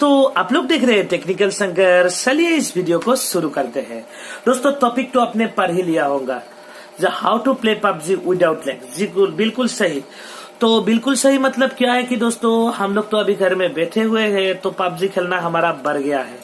दोस्तों आप लोग देख रहे हैं टेक्निकल संघर्ष। चलिए इस वीडियो को शुरू करते हैं। दोस्तों टॉपिक तो आपने पढ़ ही लिया होगा, how to play PUBG without lag. जी बिल्कुल सही। तो बिल्कुल सही मतलब क्या है कि दोस्तों हम लोग तो अभी घर में बैठे हुए हैं तो पबजी खेलना हमारा बढ़ गया है।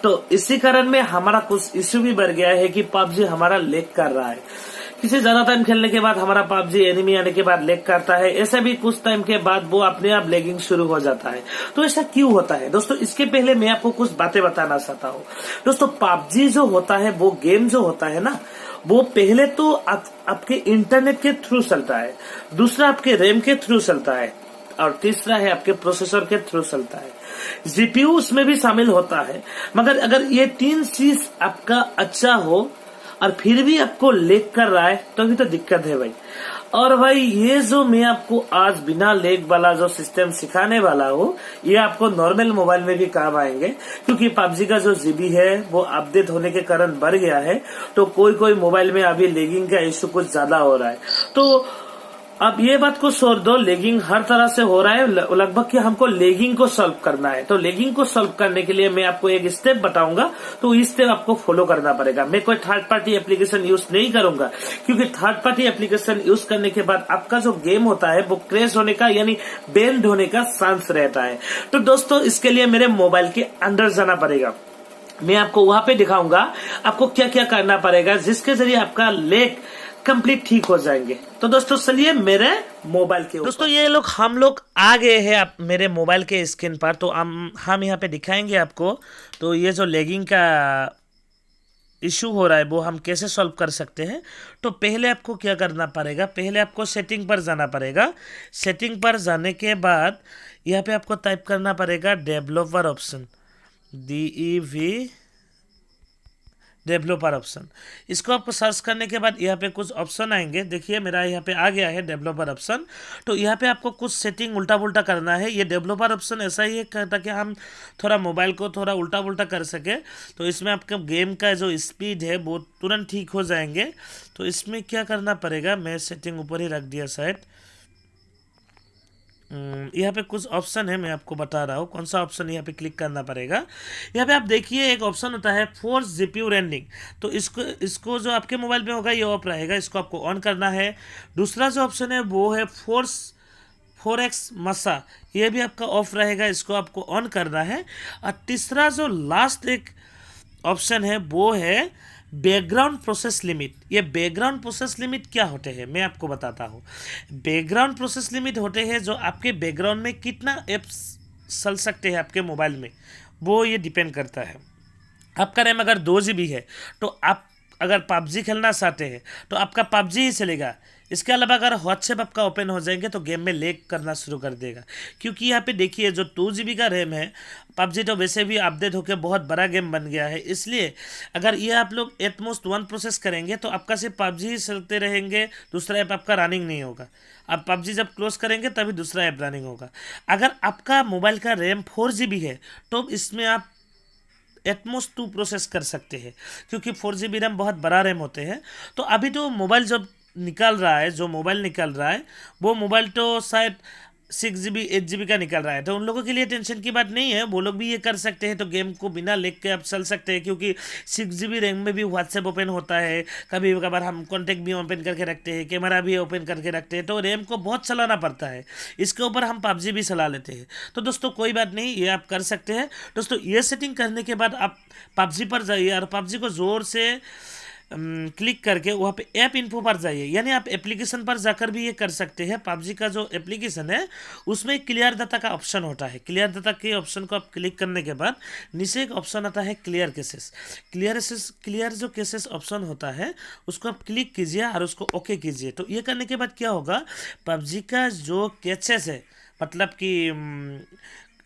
तो इसी कारण में हमारा कुछ इश्यू भी बढ़ गया है कि पबजी हमारा लैग कर रहा है। किसी ज्यादा टाइम खेलने के बाद हमारा पबजी एनिमी आने के बाद लैग करता है। ऐसे भी कुछ टाइम के बाद वो अपने आप लैगिंग शुरू हो जाता है। तो ऐसा क्यों होता है दोस्तों? इसके पहले मैं आपको कुछ बातें बताना चाहता हूँ। दोस्तों पबजी जो होता है, वो गेम जो होता है ना, वो पहले तो आपके इंटरनेट के थ्रू चलता है, दूसरा आपके रैम के थ्रू चलता है, और तीसरा है आपके प्रोसेसर के थ्रू चलता है। जीपीयू उसमें भी शामिल होता है। मगर अगर ये तीन चीज आपका अच्छा हो और फिर भी आपको लैग कर रहा है तो अभी तो दिक्कत है भाई। और भाई ये जो मैं आपको आज बिना लैग वाला जो सिस्टम सिखाने वाला हूँ, ये आपको नॉर्मल मोबाइल में भी काम आएंगे, क्योंकि पबजी का जो जीबी है वो अपडेट होने के कारण बढ़ गया है। तो कोई मोबाइल में अभी लैगिंग का इश्यू कुछ ज्यादा हो रहा है। तो अब ये बात को छोड़ दो, लैगिंग हर तरह से हो रहा है लगभग कि हमको लैगिंग को सॉल्व करना है। तो लैगिंग को सॉल्व करने के लिए मैं आपको एक स्टेप बताऊंगा, तो इस स्टेप आपको फॉलो करना पड़ेगा। मैं कोई थर्ड पार्टी एप्लीकेशन यूज नहीं करूंगा, क्योंकि थर्ड पार्टी एप्लीकेशन यूज करने के बाद आपका जो गेम होता है वो क्रैश होने का यानी बैंड होने का चांस रहता है। तो दोस्तों इसके लिए मेरे मोबाइल के अंदर जाना पड़ेगा। मैं आपको वहां पे दिखाऊंगा आपको क्या क्या करना पड़ेगा, जिसके जरिए आपका लैग कंप्लीट ठीक हो जाएंगे। तो दोस्तों चलिए मेरे मोबाइल के दोस्तों ये लोग हम लोग आ गए हैं आप मेरे मोबाइल के स्क्रीन पर। तो हम यहाँ पे दिखाएंगे आपको। तो ये जो लैगिंग का इशू हो रहा है वो हम कैसे सॉल्व कर सकते हैं। तो पहले आपको क्या करना पड़ेगा, पहले आपको सेटिंग पर जाना पड़ेगा। सेटिंग पर जाने के बाद यहाँ पे आपको टाइप करना पड़ेगा developer option, DEV developer option. इसको आपको सर्च करने के बाद यहाँ पे कुछ ऑप्शन आएंगे। देखिए मेरा यहाँ पे आ गया है डेवलपर ऑप्शन। तो यहाँ पे आपको कुछ सेटिंग उल्टा पुल्टा करना है। ये डेवलपर ऑप्शन ऐसा ही है ताकि हम थोड़ा मोबाइल को थोड़ा उल्टा पुल्टा कर सके। तो इसमें आपका गेम का जो स्पीड है वो तुरंत ठीक हो जाएंगे। तो इसमें क्या करना पड़ेगा, मैं सेटिंग ऊपर ही रख दिया शायद। यहाँ पे कुछ ऑप्शन है, मैं आपको बता रहा हूँ कौन सा ऑप्शन यहाँ पे क्लिक करना पड़ेगा। यहाँ पे आप देखिए एक ऑप्शन होता है फोर्स जीपीयू रेंडरिंग। तो इसको जो आपके मोबाइल में होगा ये ऑफ रहेगा, इसको आपको ऑन करना है। दूसरा जो ऑप्शन है वो है फोर्स 4x मसा, ये भी आपका ऑफ रहेगा, इसको आपको ऑन करना है। और तीसरा जो लास्ट एक ऑप्शन है वो है बैकग्राउंड प्रोसेस लिमिट। ये बैकग्राउंड प्रोसेस लिमिट क्या होते हैं मैं आपको बताता हूँ। बैकग्राउंड प्रोसेस लिमिट होते हैं जो आपके बैकग्राउंड में कितना ऐप्स चल सकते हैं आपके मोबाइल में, वो ये डिपेंड करता है। आपका रैम अगर 2 GB है तो आप अगर पबजी खेलना चाहते हैं तो आपका पबजी ही चलेगा। इसके अलावा अगर व्हाट्सएप आपका ओपन हो जाएंगे तो गेम में लैग करना शुरू कर देगा, क्योंकि यहाँ पे देखिए जो 2 GB का रैम है, पबजी तो वैसे भी अपडेट होकर बहुत बड़ा गेम बन गया है। इसलिए अगर ये आप लोग एटमोस्ट 1 प्रोसेस करेंगे तो आपका सिर्फ पबजी ही चलते रहेंगे, दूसरा ऐप आपका रनिंग नहीं होगा। आप पबजी जब क्लोज करेंगे तभी दूसरा ऐप रनिंग होगा। अगर आपका मोबाइल का रैम 4 GB है तो इसमें आप एटमोस्ट 2 प्रोसेस कर सकते हैं, क्योंकि 4 GB रैम बहुत बड़ा रैम होते हैं। तो अभी तो मोबाइल जब निकल रहा है, जो मोबाइल निकल रहा है वो मोबाइल तो शायद 6 GB 8 GB का निकल रहा है। तो उन लोगों के लिए टेंशन की बात नहीं है, वो लोग भी ये कर सकते हैं। तो गेम को बिना लैग के आप चल सकते हैं, क्योंकि 6 GB रैम में भी व्हाट्सएप ओपन होता है, कभी कभार हम कॉन्टेक्ट भी ओपन करके रखते हैं, कैमरा भी ओपन करके रखते हैं। तो रैम को बहुत चलाना पड़ता है, इसके ऊपर हम पबजी भी चला लेते हैं। तो दोस्तों कोई बात नहीं, ये आप कर सकते हैं। दोस्तों ये सेटिंग करने के बाद आप पबजी पर जाइए और पबजी को ज़ोर से क्लिक करके वहाँ पे ऐप इन्फो पर जाइए, यानी आप एप्लीकेशन पर जाकर भी ये कर सकते हैं। पबजी का जो एप्लीकेशन है उसमें क्लियर डाटा का ऑप्शन होता है। क्लियर डाटा के ऑप्शन को आप क्लिक करने के बाद नीचे एक ऑप्शन आता है क्लियर केसेस। क्लियर जो केसेस ऑप्शन होता है उसको आप क्लिक कीजिए और उसको ओके कीजिए। तो ये करने के बाद क्या होगा, पबजी का जो केसेस है, मतलब कि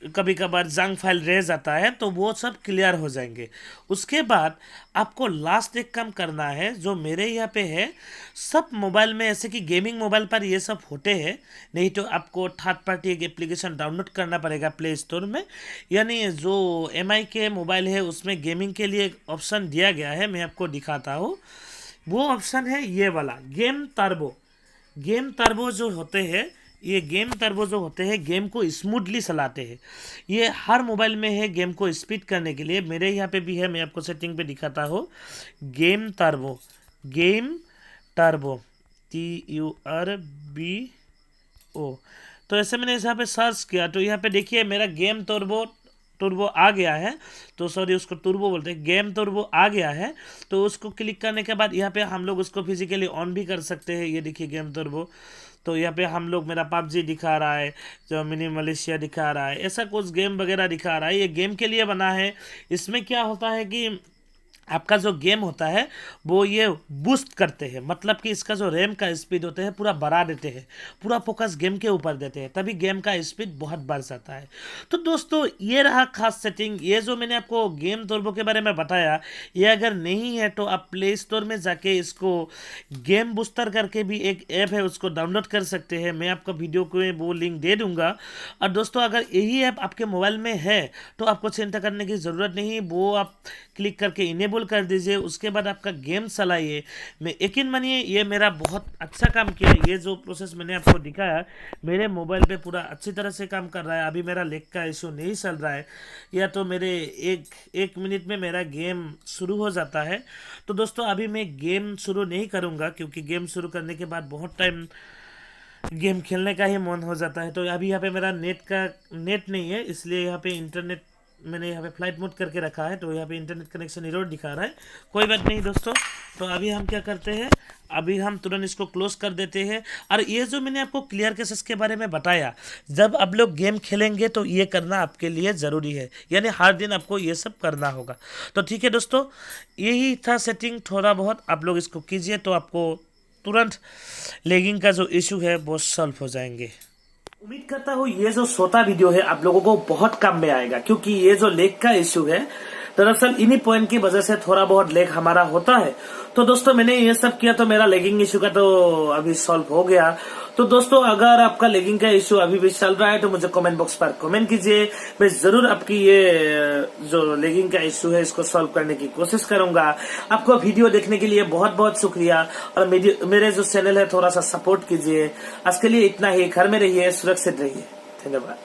कभी कभार जंक फाइल रह जाता है, तो वो सब क्लियर हो जाएंगे। उसके बाद आपको लास्ट एक काम करना है जो मेरे यहाँ पे है। सब मोबाइल में ऐसे कि गेमिंग मोबाइल पर ये सब होते हैं, नहीं तो आपको थर्ड पार्टी एक एप्लीकेशन डाउनलोड करना पड़ेगा प्ले स्टोर में। यानी जो MI के मोबाइल है उसमें गेमिंग के लिए एक ऑप्शन दिया गया है, मैं आपको दिखाता हूँ। वो ऑप्शन है ये वाला गेम टर्बो। गेम टर्बो जो होते हैं ये गेम टर्बो जो होते हैं गेम को स्मूथली चलाते हैं। ये हर मोबाइल में है गेम को स्पीड करने के लिए। मेरे यहाँ पे भी है, मैं आपको सेटिंग पे दिखाता हूँ। Game turbo TURBO। तो ऐसे मैंने यहाँ पे सर्च किया तो यहाँ पे देखिए मेरा गेम टर्बो आ गया है। तो सॉरी, उसको टर्बो बोलते हैं, गेम टर्बो आ गया है। तो उसको क्लिक करने के बाद यहाँ पे हम लोग उसको फिजिकली ऑन भी कर सकते हैं। ये देखिए गेम टर्बो। तो यहाँ पे हम लोग, मेरा PUBG दिखा रहा है, जो मिनी मलेशिया दिखा रहा है, ऐसा कुछ गेम वगैरह दिखा रहा है। ये गेम के लिए बना है। इसमें क्या होता है कि आपका जो गेम होता है वो ये बूस्ट करते हैं, मतलब कि इसका जो रैम का स्पीड होता है पूरा बढ़ा देते हैं, पूरा फोकस गेम के ऊपर देते हैं, तभी गेम का स्पीड बहुत बढ़ जाता है। तो दोस्तों ये रहा खास सेटिंग। ये जो मैंने आपको गेम टर्बो के बारे में बताया, ये अगर नहीं है तो आप प्ले स्टोर में जाके इसको गेम बूस्टर करके भी एक ऐप है, उसको डाउनलोड कर सकते हैं। मैं आपको वीडियो को वो लिंक दे दूंगा। और दोस्तों अगर यही ऐप आपके मोबाइल में है तो आपको चिंता करने की ज़रूरत नहीं, वो आप क्लिक करके इनेबल कर दीजिए, उसके बाद आपका गेम चलाइए। मैं यकीन मानिए ये मेरा बहुत अच्छा काम किया। ये जो प्रोसेस मैंने आपको दिखाया मेरे मोबाइल पे पूरा अच्छी तरह से काम कर रहा है। अभी मेरा लेग का इशू नहीं चल रहा है, या तो मेरे एक मिनट में मेरा गेम शुरू हो जाता है। तो दोस्तों अभी मैं गेम शुरू नहीं करूँगा, क्योंकि गेम शुरू करने के बाद बहुत टाइम गेम खेलने का ही मन हो जाता है। तो अभी यहाँ पे मेरा नेट नहीं है, इसलिए यहाँ पे इंटरनेट मैंने यहाँ पे फ्लाइट मोड करके रखा है। तो यहाँ पे इंटरनेट कनेक्शन एरर दिखा रहा है। कोई बात नहीं दोस्तों, तो अभी हम क्या करते हैं, अभी हम तुरंत इसको क्लोज कर देते हैं। और ये जो मैंने आपको क्लियर केसेस के बारे में बताया, जब आप लोग गेम खेलेंगे तो ये करना आपके लिए ज़रूरी है, यानी हर दिन आपको ये सब करना होगा। तो ठीक है दोस्तों, यही था सेटिंग। थोड़ा बहुत आप लोग इसको कीजिए तो आपको तुरंत लैगिंग का जो इशू है वो सॉल्व हो जाएंगे। उम्मीद करता हूँ ये जो छोटा वीडियो है आप लोगों को बहुत काम में आएगा, क्योंकि ये जो लेग का इश्यू है दरअसल इन्हीं पॉइंट की वजह से थोड़ा बहुत लेग हमारा होता है। तो दोस्तों मैंने ये सब किया तो मेरा लेगिंग इश्यू का तो अभी सॉल्व हो गया। तो दोस्तों अगर आपका लेगिंग का इश्यू अभी भी चल रहा है तो मुझे कमेंट बॉक्स पर कमेंट कीजिए। मैं जरूर आपकी ये जो लेगिंग का इश्यू है इसको सॉल्व करने की कोशिश करूंगा। आपको वीडियो देखने के लिए बहुत बहुत शुक्रिया, और मेरे जो चैनल है थोड़ा सा सपोर्ट कीजिए। आज के लिए इतना ही। घर में रहिए, सुरक्षित रहिए। धन्यवाद।